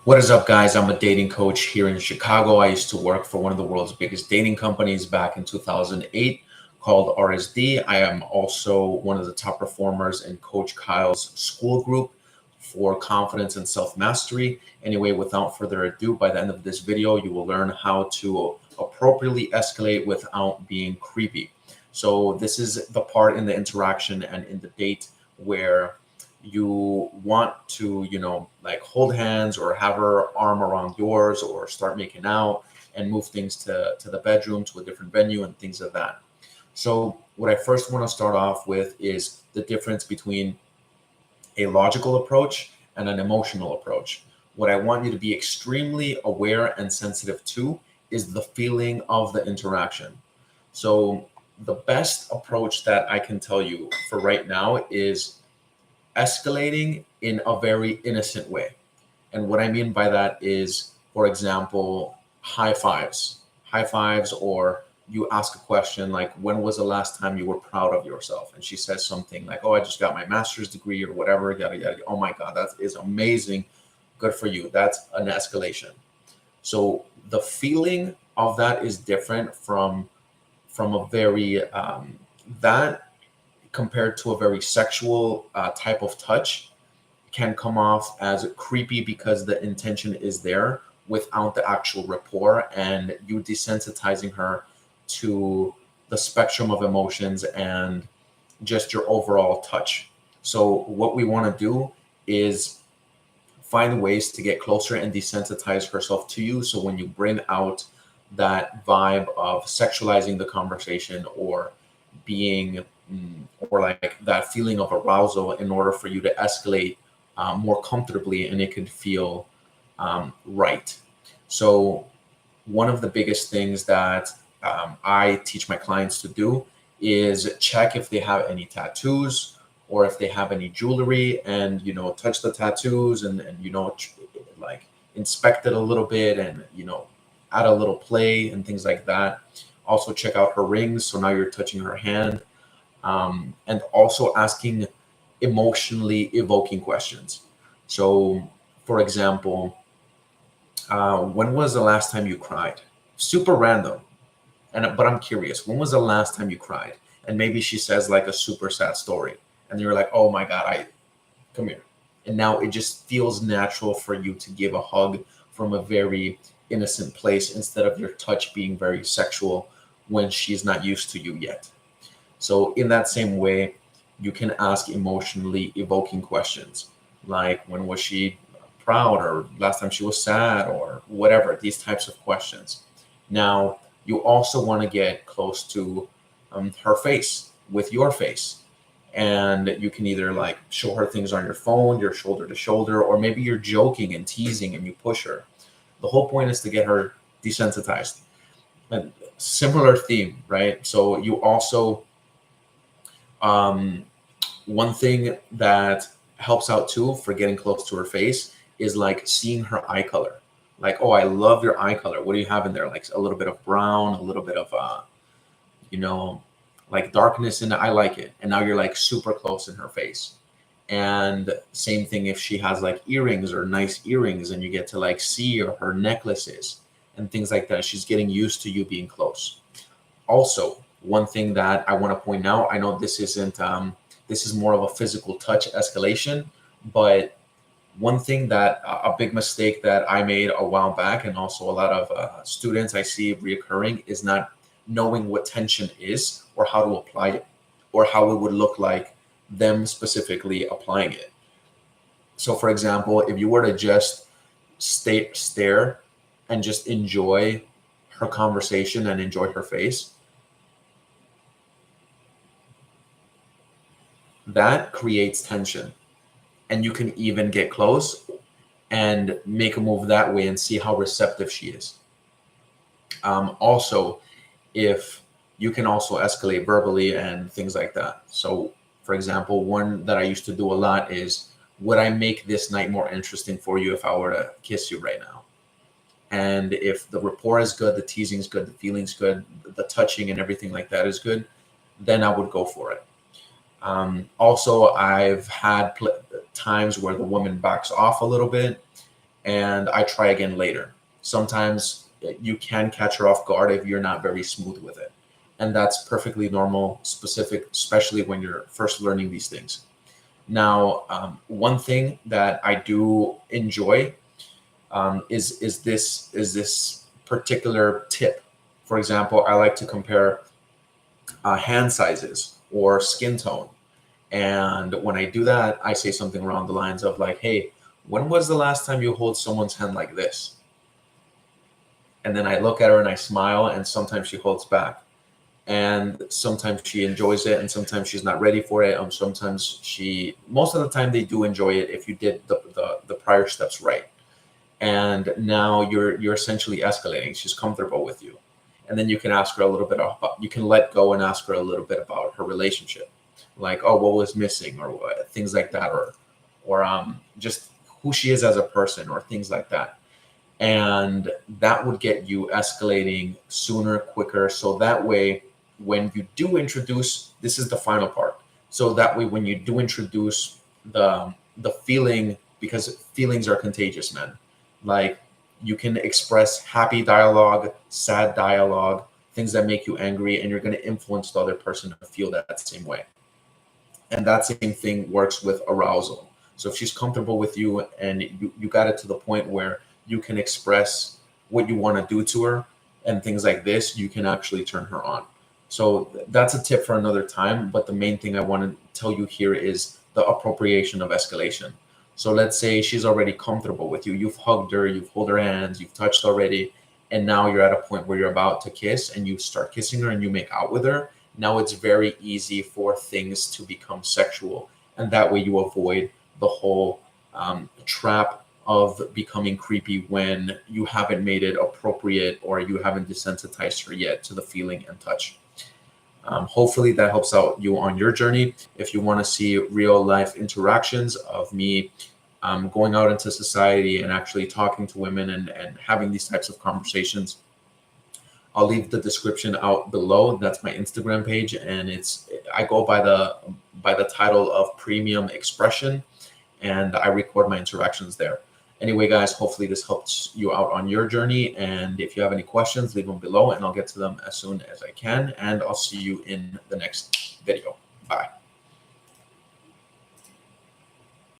What is up, guys? I'm a dating coach here in Chicago. I used to work for one of the world's biggest dating companies back in 2008 called RSD. I am also one of the top performers in Coach Kyle's school group for confidence and self mastery. Anyway, without further ado, by the end of this video, you will learn how to appropriately escalate without being creepy. So, this is the part in the interaction and in the date where you want to, like hold hands or have her arm around yours or start making out and move things to the bedroom, to a different venue and things of that. So what I first want to start off with is the difference between a logical approach and an emotional approach. What I want you to be extremely aware and sensitive to is the feeling of the interaction. So the best approach that I can tell you for right now is escalating in a very innocent way. And what I mean by that is, for example, high fives, or you ask a question like, when was the last time you were proud of yourself? And she says something like, oh, I just got my master's degree or whatever, yada, yada. Oh my God, that is amazing. Good for you. That's an escalation. So the feeling of that is different from a very, that compared to a very sexual type of touch can come off as creepy because the intention is there without the actual rapport and you desensitizing her to the spectrum of emotions and just your overall touch. So what we want to do is find ways to get closer and desensitize herself to you. So when you bring out that vibe of sexualizing the conversation or being or like that feeling of arousal in order for you to escalate more comfortably and it could feel right. So one of the biggest things that I teach my clients to do is check if they have any tattoos or if they have any jewelry and, touch the tattoos and like inspect it a little bit and, add a little play and things like that. Also check out her rings. So now you're touching her hand, and also asking emotionally evoking questions. So, for example, when was the last time you cried? Super random, and but I'm curious. When was the last time you cried? And maybe she says like a super sad story, and you're like, "Oh my God, I come here." And now it just feels natural for you to give a hug from a very innocent place instead of your touch being very sexual when she's not used to you yet. So, in that same way, you can ask emotionally evoking questions like, when was she proud, or last time she was sad, or whatever, these types of questions. Now, you also want to get close to her face with your face. And you can either like show her things on your phone, your shoulder to shoulder, or maybe you're joking and teasing and you push her. The whole point is to get her desensitized. And similar theme, right? So you also um, one thing that helps out too for getting close to her face is like seeing her eye color. Like, oh, I love your eye color. What do you have in there? Like a little bit of brown, a little bit of, you know, like darkness in it. I like it. And now you're like super close in her face. And same thing if she has like earrings or nice earrings and you get to like see her necklaces and things like that. She's getting used to you being close. Also, one thing that I want to point out, I know this isn't, this is more of a physical touch escalation, but one thing that a big mistake that I made a while back, and also a lot of students I see reoccurring, is not knowing what tension is or how to apply it or how it would look like them specifically applying it. So, for example, if you were to just stare and just enjoy her conversation and enjoy her face, that creates tension. And you can even get close and make a move that way and see how receptive she is. Also, if you can also escalate verbally and things like that. So, for example, one that I used to do a lot is, would I make this night more interesting for you if I were to kiss you right now? And if the rapport is good, the teasing is good, the feeling's good, the touching and everything like that is good, then I would go for it. Also, I've had times where the woman backs off a little bit and I try again later. Sometimes you can catch her off guard if you're not very smooth with it. And that's perfectly normal, specific, especially when you're first learning these things. Now, one thing that I do enjoy is this particular tip. For example, I like to compare hand sizes or skin tone. And when I do that, I say something around the lines of like, hey, when was the last time you hold someone's hand like this? And then I look at her and I smile, and sometimes she holds back. And sometimes she enjoys it, and sometimes she's not ready for it. Sometimes most of the time they do enjoy it if you did the prior steps right. And now you're essentially escalating. She's comfortable with you. And then you can ask her a little bit about, you can let go and ask her a little bit about her relationship. Like, oh, what was missing, or what, things like that, or just who she is as a person, or things like that. And that would get you escalating sooner, quicker. So that way, when you do introduce, this is the final part. So that way, when you do introduce the feeling, because feelings are contagious, man. Like, you can express happy dialogue, sad dialogue, things that make you angry, and you're going to influence the other person to feel that same way. And that same thing works with arousal. So if she's comfortable with you and you got it to the point where you can express what you want to do to her and things like this, you can actually turn her on. So that's a tip for another time. But the main thing I want to tell you here is the appropriation of escalation. So let's say she's already comfortable with you. You've hugged her, you've held her hands, you've touched already. And now you're at a point where you're about to kiss, and you start kissing her and you make out with her. Now it's very easy for things to become sexual. And that way you avoid the whole trap of becoming creepy when you haven't made it appropriate, or you haven't desensitized her yet to the feeling and touch. Hopefully that helps out you on your journey. If you want to see real life interactions of me going out into society and actually talking to women and having these types of conversations, I'll leave the description out below. That's my Instagram page, and I go by the title of Premium Expression, and I record my interactions there. Anyway, guys, hopefully this helps you out on your journey. And if you have any questions, leave them below and I'll get to them as soon as I can. And I'll see you in the next video. Bye.